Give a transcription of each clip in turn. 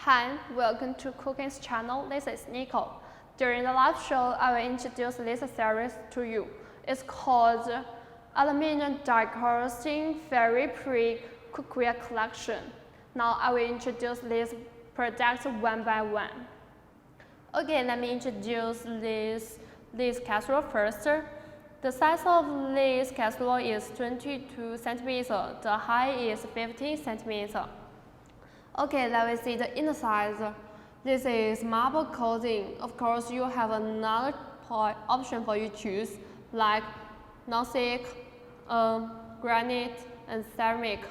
Hi, welcome to CookerKing's channel. This is Nico. During the live show, I will introduce this series to you. It's called Aluminum Die Casting Peri Cookware Collection. Now I will introduce these products one by one. Okay, let me introduce this casserole first. The size of this casserole is 22 centimeters. The height is 15 centimeters. Okay, let me see the inside. This is marble coating. Of course, you have another option for you to choose, like non-stick, granite, and ceramic.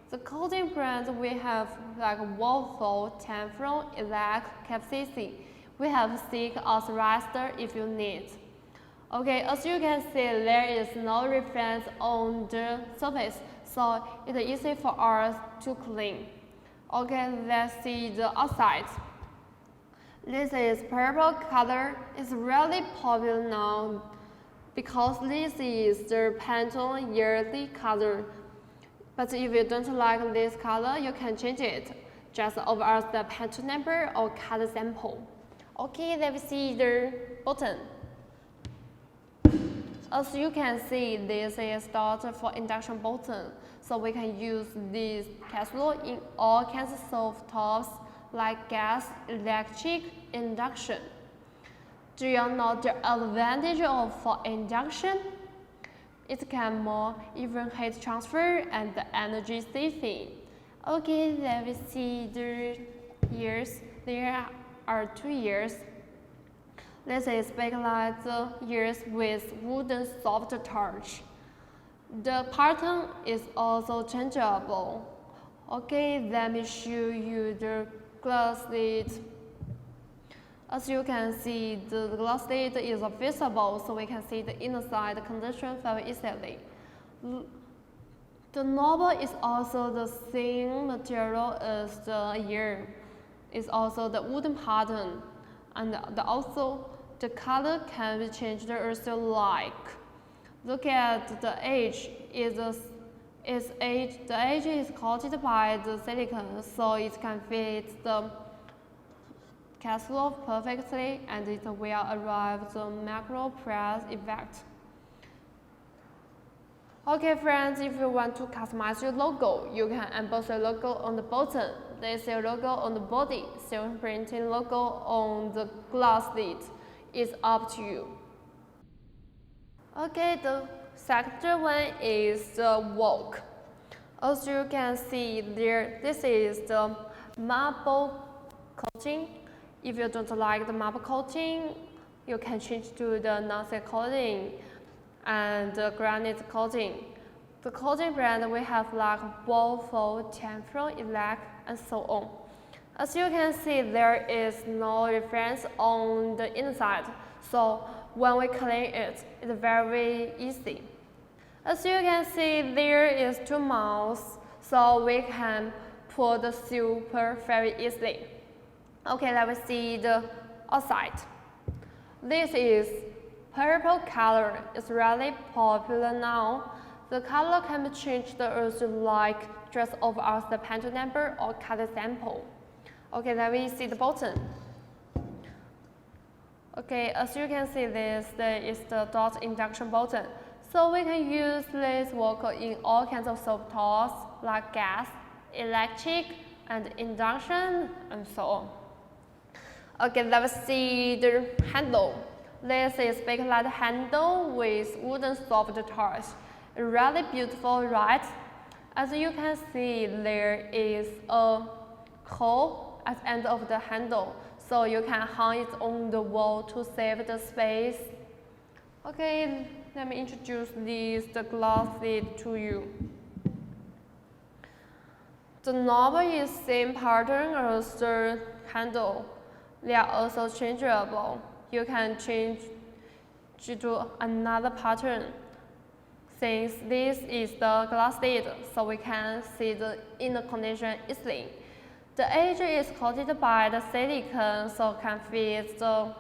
The coating brands we have like Waffle, Teflon, Elac, KFCC. We have stick authorized if you need. Okay, as you can see, there is no reference on the surface, so it's easy for us to clean. Okay, let's see the outside. This is purple color. It's really popular now because this is the Pantone yearly color. But if you don't like this color, you can change it. Just over the Pantone number or color sample. Okay, let's see the button. As you can see, this is started for induction button, so we can use this casserole in all kinds of stovetops like gas, electric, induction. Do you know the advantage of for induction? It can more even heat transfer and energy saving. Okay, let me see the years. There are 2 years. This is Backlight years with wooden soft touch. The pattern is also changeable. Okay, let me show you the glass lid. As you can see, the glass lid is visible, so we can see the inside condition very easily. The knob is also the same material as the ear. It's also the wooden pattern, and also the color can be changed as you like. Look at the edge. The edge is coated by the silicone, so it can fit the casserole perfectly, and it will arrive the macro press effect. Okay, friends, if you want to customize your logo, you can emboss your logo on the bottom, place your logo on the body, silver printing logo on the glass lid. It's up to you. Okay, the second one is the wok. As you can see there, this is the marble coating. If you don't like the marble coating, you can change to the non-stick coating and the granite coating. The coating brand we have like Waffle, Teflon, Elac, and so on. As you can see, there is no reference on the inside, so when we clean it, it's very easy. As you can see, there is 2 mouths, so we can pour the soup very easily. Okay, let me see the outside. This is purple color. It's really popular now. The color can be changed as you like, just over the Pantone number or color sample. Okay, let me see the button. Okay, as you can see, this is the dot induction button. So we can use this wok in all kinds of stovetops like gas, electric, and induction, and so on. Okay, let's see the handle. This is Backlight Handle with wooden soft touch. Really beautiful, right? As you can see, there is a hole at the end of the handle, so you can hang it on the wall to save the space. Okay, let me introduce the glass lid to you. The knob is same pattern as the handle. They are also changeable. You can change to another pattern. Since this is the glass lid, so we can see the inner condition easily. The edge is coated by the silicone, so can fit the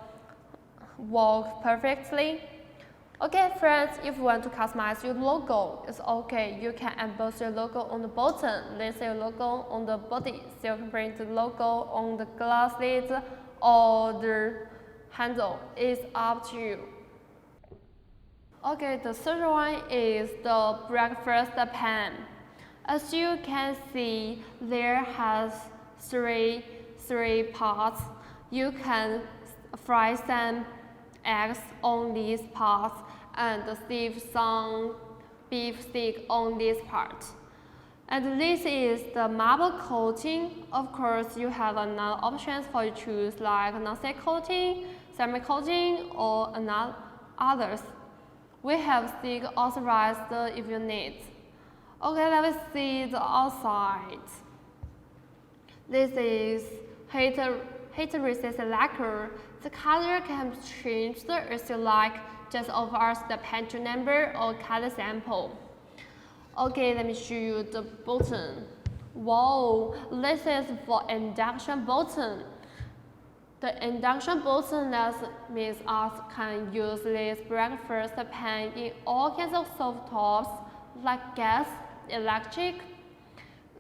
wok perfectly. Okay friends, if you want to customize your logo, it's okay. You can emboss your logo on the bottom, lace your logo on the body, silk print the logo on the glass lid or the handle. It's up to you. Okay, the third one is the breakfast pan. As you can see, there has three parts. You can fry some eggs on these parts and sieve some beef stick on this part. And this is the marble coating. Of course, you have another options for you to choose like non-stick coating, ceramic coating, or another others. We have stick authorized if you need. Okay, let's see the outside. This is heat resistant lacquer. The color can be changed if you like. Just offer us the pantry number or color sample. Okay, let me show you the button. Wow, this is for induction button. The induction button means us can use this breakfast pan in all kinds of stovetops like gas, electric.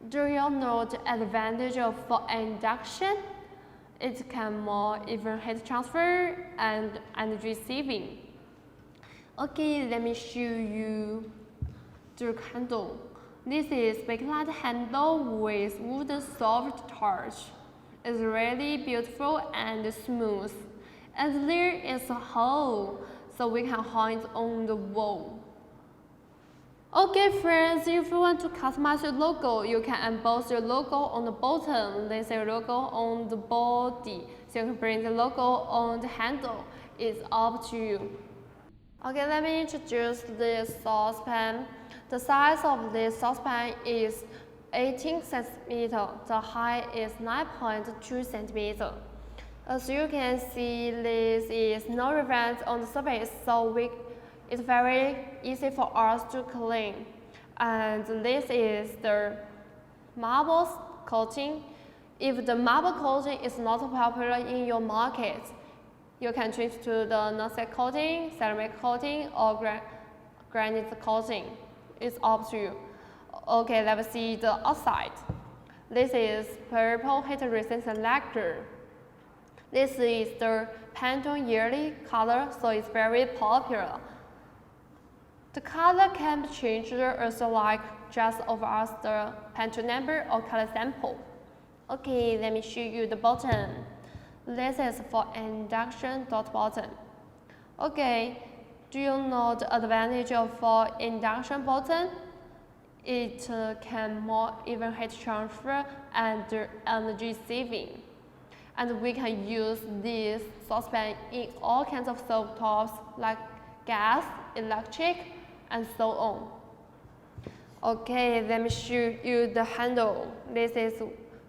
Do you know the advantage of for induction? It can more even heat transfer and energy saving. Okay, let me show you the handle. This is Backlight Handle with wooden soft touch. It's really beautiful and smooth. And there is a hole, so we can hang it on the wall. Okay friends, if you want to customize your logo, you can emboss your logo on the bottom, lace your logo on the body, so you can print the logo on the handle. It's up to you. Okay, let me introduce this saucepan. The size of this saucepan is 18 centimeters. The height is 9.2 centimeters. As you can see, this is no rivets on the surface, so it's very easy for us to clean. And this is the marble coating. If the marble coating is not popular in your market, you can change to the non-stick coating, ceramic coating, or granite coating. It's up to you. Okay, let's see the outside. This is purple heat-resistant lacquer. This is the Pantone yearly color, so it's very popular. The color can be changed as you like, just offer us the pantry number or color sample. Okay, let me show you the button. This is for induction dot button. Okay, do you know the advantage of for induction button? It can more even heat transfer and energy saving. And we can use this saucepan in all kinds of stovetops like gas, electric, and so on. Okay, let me show you the handle. This is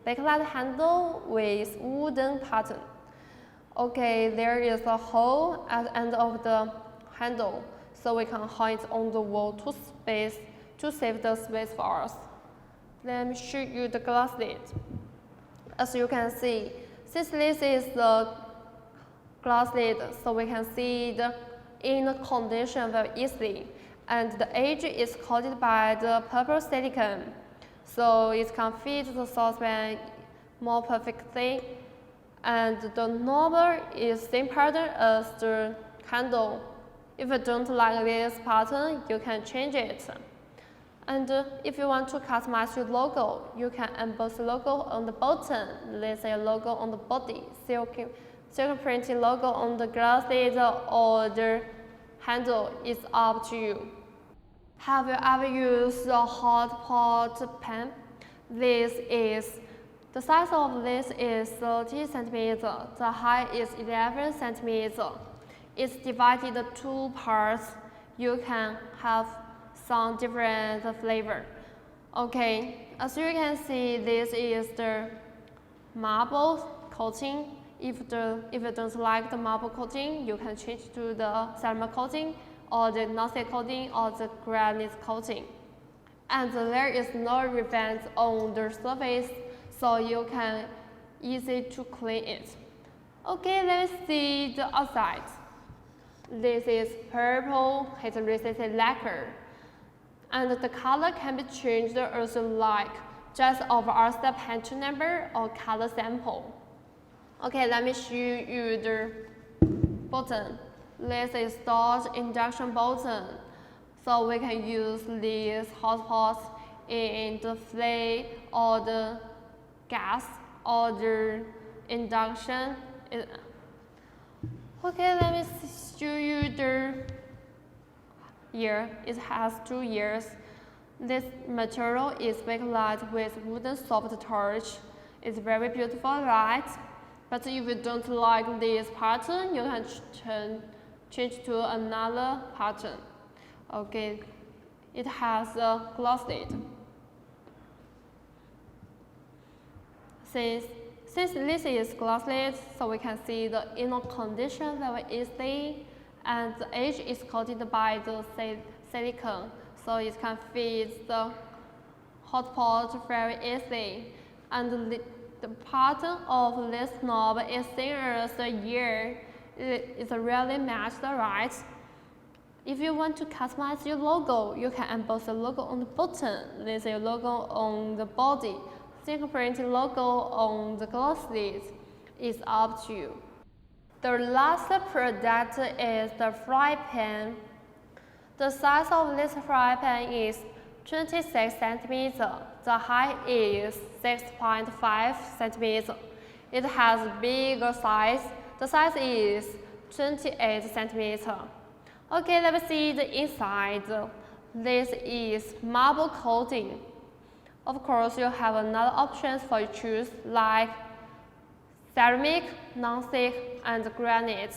Backlight handle with wooden pattern. Okay, there is a hole at the end of the handle, so we can hang it on the wall to save the space for us. Let me show you the glass lid. As you can see, since this is the glass lid, so we can see the inner condition very easily. And the edge is coated by the purple silicone, so it can fit the saucepan more perfectly. And the knob is same pattern as the handle. If you don't like this pattern, you can change it. And if you want to customize your logo, you can emboss the logo on the bottom, lace your logo on the body, silk printing logo on the glass lid or the handle. Is up to you. Have you ever used a hot pot pan? The size of this is 30 centimeters. The height is 11 centimeters. It's divided into two parts. You can have some different flavor. Okay, as you can see, this is the marble coating. If you don't like the marble coating, you can change to the ceramic coating or the non-stick coating or the granite coating. And there is no rivets on the surface, so you can easy to clean it. Okay, let's see the outside. This is purple heat-resistant lacquer. And the color can be changed as you like, just ask the pantry number or color sample. Okay, let me show you the button. This is storage induction button. So we can use these hot pots in the flame or the gas or the induction. Okay, let me show you the ear. It has 2 ears. This material is backlight with wooden soft touch. It's very beautiful, right? But if you don't like this pattern, you can change to another pattern. Okay, it has a glass lid. Since this is glass lid, so we can see the inner condition very easily, and the edge is coated by the silicone, so it can fit the hot pot very easily. And the pattern of this knob is same as the ear. It's really matched, right? If you want to customize your logo, you can emboss the logo on the button. There's a logo on the body. Fingerprinting logo on the glass lid is up to you. The last product is the fry pan. The size of this fry pan is 26 centimeters. The height is 6.5 centimeters. It has bigger size. The size is 28 centimeters. Okay, let me see the inside. This is marble coating. Of course, you have another options for you choose, like ceramic, non-stick, and granite.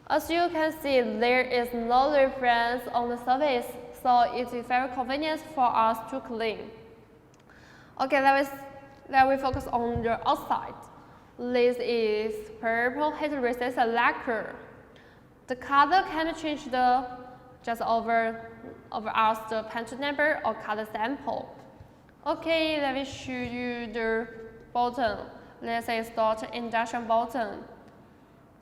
As you can see, there is no reference on the surface, so it is very convenient for us to clean. Okay, let me focus on the outside. This is purple heat-resistant lacquer. The color can be changed just over ask the pantry number or color sample. Okay, let me show you the button. This is storage induction button.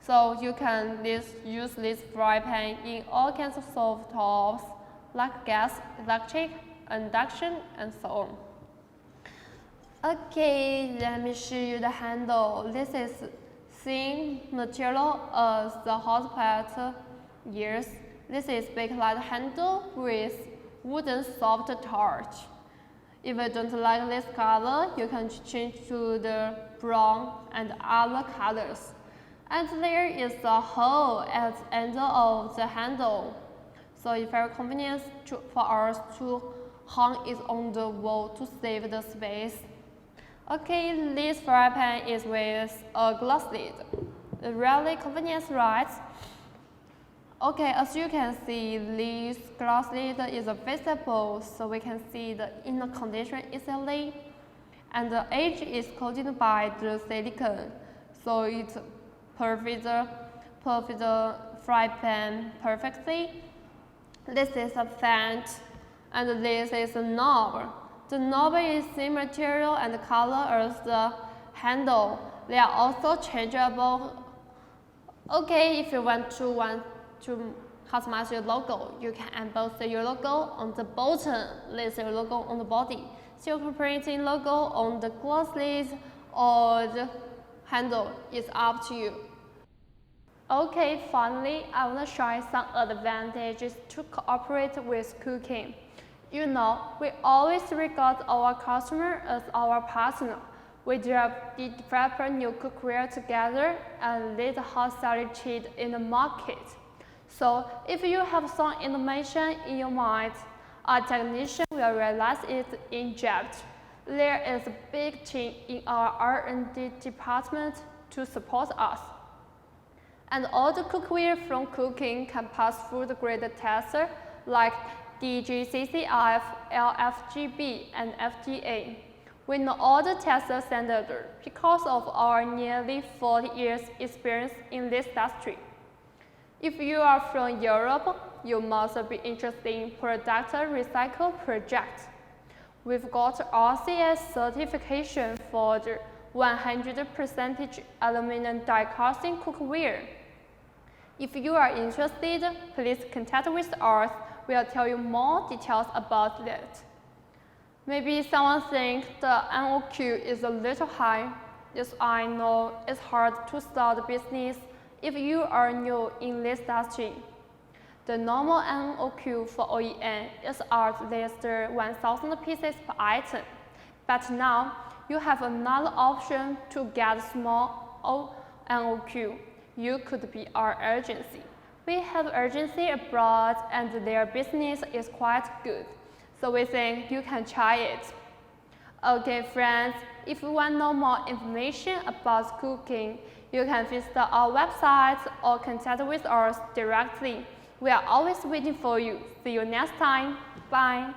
So you can use this fry pan in all kinds of stovetops, like gas, electric, induction, and so on. Okay, let me show you the handle. This is thin material as the hot plate ears. This is backlight handle with wooden soft touch. If you don't like this color, you can change to the brown and other colors. And there is a hole at the end of the handle, so it's very convenient for us to hang it on the wall to save the space. Okay, this fry pan is with a glass lid. Really convenient, right? Okay, as you can see, this glass lid is visible, so we can see the inner condition easily. And the edge is coated by the silicone, so it perfects the fry pan perfectly. This is a vent, and this is a knob. The knob is same material and color as the handle. They are also changeable. Okay, if you want to customize your logo, you can emboss your logo on the button. There's your logo on the body. So you can print in logo on the glass lid or the handle. It's up to you. Okay, finally, I want to share some advantages to cooperate with CookerKing. You know, we always regard our customer as our partner. We develop new cookware together and lead hot selling trade in the market. So, if you have some information in your mind, our technician will realize it in depth. There is a big team in our R&D department to support us. And all the cookware from CookerKing can pass through the grade tester like DGCCRF FDA and FDA. We know all the test standards because of our nearly 40 years experience in this industry. If you are from Europe, you must be interested in product recycle project. We've got RCS certification for the 100% aluminum die casting cookware. If you are interested, please contact with us. We'll tell you more details about that. Maybe someone thinks the NOQ is a little high. Yes, I know it's hard to start a business if you are new in this industry. The normal NOQ for OEM is at least 1,000 pieces per item, but now you have another option to get small NOQ. You could be our agency. We have agency abroad and their business is quite good, so we think you can try it. Okay friends, if you want to know more information about CookerKing, you can visit our website or contact with us directly. We are always waiting for you. See you next time. Bye.